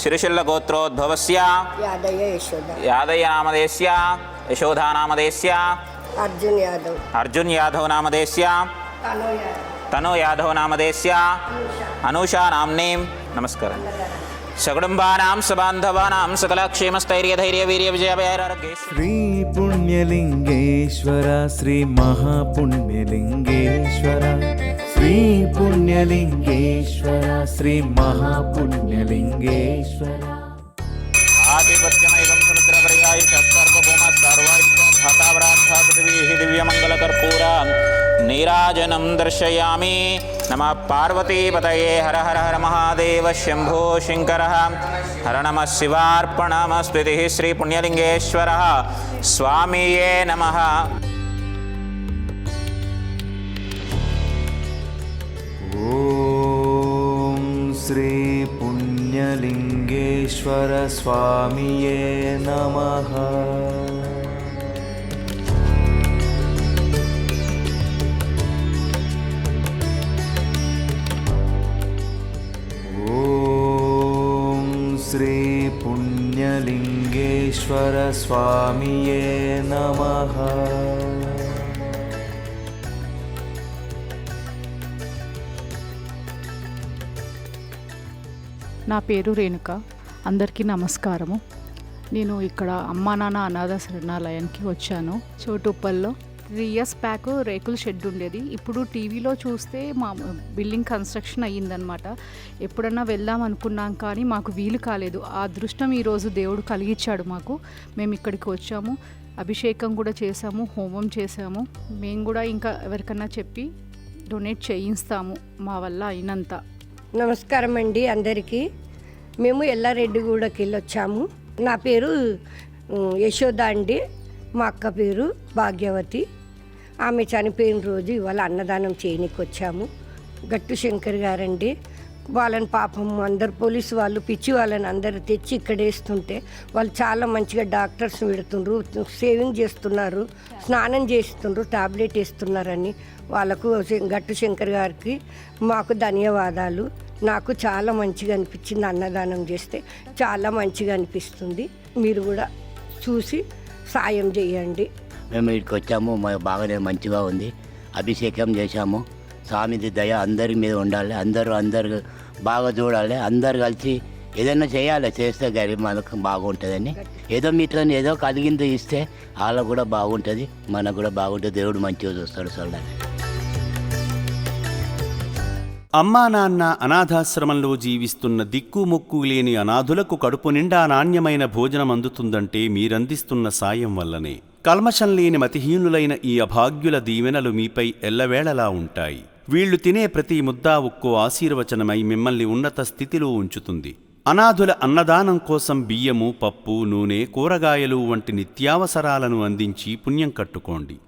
शिरिशिल्लगोत्रोद्भवस्य यादय नामधेयस्य यशोधा नामधेयस्य अर्जुन यादव नामधेयस्य तनु यादव नामधेयस्य अनुषा नाम्नीं नमस्कारः। सकुटुम्बानां सबान्धवानां सकलक्षेमस्थैर्यधैर्यवीर्यविजयाभयारोग्ये श्री पुण्यलिंगेश्वर श्री महापुण्यलिंगेश्वर श्री पुण्यलिंगेश्वर श्री महापुण्यलिंगेश्वर आधिपत्यमैवं समुद्रपर्यायिषः सर्वभौमः सर्वायुषः धातावरार्थः पृथिवीः दिव्यमङ्गलकर्पूरा नीराजनं दर्शयामि। नमः पार्वतीपतये हर हर हर महादेव शंभो शंकरः हर नमः शिवार्पणमस्मृतिः श्री पुण्यलिंगेश्वरः स्वामिये नमः। ओम श्री पुण्यलिंगेश्वर स्वामिये नमः। श्री पुण्यलिंगेश्वर स्वामिये नमः। నా పేరు రేణుక. అందరికీ నమస్కారము. నేను ఇక్కడ అమ్మా నాన్న అనాథ శరణాలయానికి వచ్చాను. చోటుప్పల్లో 3 years బ్యాక్ రేకుల షెడ్ ఉండేది. ఇప్పుడు టీవీలో చూస్తే మా బిల్డింగ్ కన్స్ట్రక్షన్ అయ్యిందనమాట. ఎప్పుడన్నా వెళ్దాం అనుకున్నాం కానీ మాకు వీలు కాలేదు. ఆ అదృష్టం ఈరోజు దేవుడు కలిగించాడు మాకు. మేము ఇక్కడికి వచ్చాము, అభిషేకం కూడా చేసాము, హోమం చేసాము. మేము కూడా ఇంకా ఎవరికన్నా చెప్పి డొనేట్ చేయిస్తాము మా వల్ల అయినంత. నమస్కారం అండి అందరికీ. మేము ఎల్లారెడ్డిగూడకి వెళ్ళొచ్చాము. నా పేరు యశోద అండి. మా అక్క పేరు భాగ్యవతి. ఆమె చనిపోయిన రోజు ఇవాళ అన్నదానం చేయనికి వచ్చాము. గట్టు శంకర్ గారండి. వాళ్ళని పాపం అందరు పోలీసు వాళ్ళు పిచ్చి వాళ్ళని అందరు తెచ్చి ఇక్కడ వేస్తుంటే వాళ్ళు చాలా మంచిగా డాక్టర్స్ పెడుతుండ్రు, సేవింగ్ చేస్తున్నారు, స్నానం చేస్తుండ్రు, టాబ్లెట్ వేస్తున్నారని వాళ్ళకు గట్టు శంకర్ గారికి మాకు ధన్యవాదాలు. నాకు చాలా మంచిగా అనిపించింది. అన్నదానం చేస్తే చాలా మంచిగా అనిపిస్తుంది. మీరు కూడా చూసి సాయం చేయండి. మేము ఇక్కడికి వచ్చాము, బాగానే మంచిగా ఉంది. అభిషేకం చేశాము. స్వామిది దయ అందరి మీద ఉండాలి. అందరూ బాగా చూడాలి. అందరు కలిసి ఏదైనా చేయాలి. చేస్తే గరి మనకు బాగుంటుందని ఏదో మీట్లో ఏదో కలిగింది ఇస్తే వాళ్ళకు కూడా బాగుంటుంది, మనకు కూడా బాగుంటుంది. దేవుడు మంచిగా చూస్తాడు. చూడాలి. అమ్మా నాన్న అనాథాశ్రమంలో జీవిస్తున్న దిక్కుమొక్కు లేని అనాథులకు కడుపు నిండా నాణ్యమైన భోజనం అందుతుందంటే మీరందిస్తున్న సాయం వల్లనే. కల్మషం లేని మతిహీనులైన ఈ అభాగ్యుల దీవెనలు మీపై ఎల్లవేళలా ఉంటాయి. వీళ్లు తినే ప్రతి ముద్దా ఒక్కో ఆశీర్వచనమై మిమ్మల్ని ఉన్నత స్థితిలో ఉంచుతుంది. అనాథుల అన్నదానం కోసం బియ్యము, పప్పు, నూనె, కూరగాయలు వంటి నిత్యావసరాలను అందించి పుణ్యం కట్టుకోండి.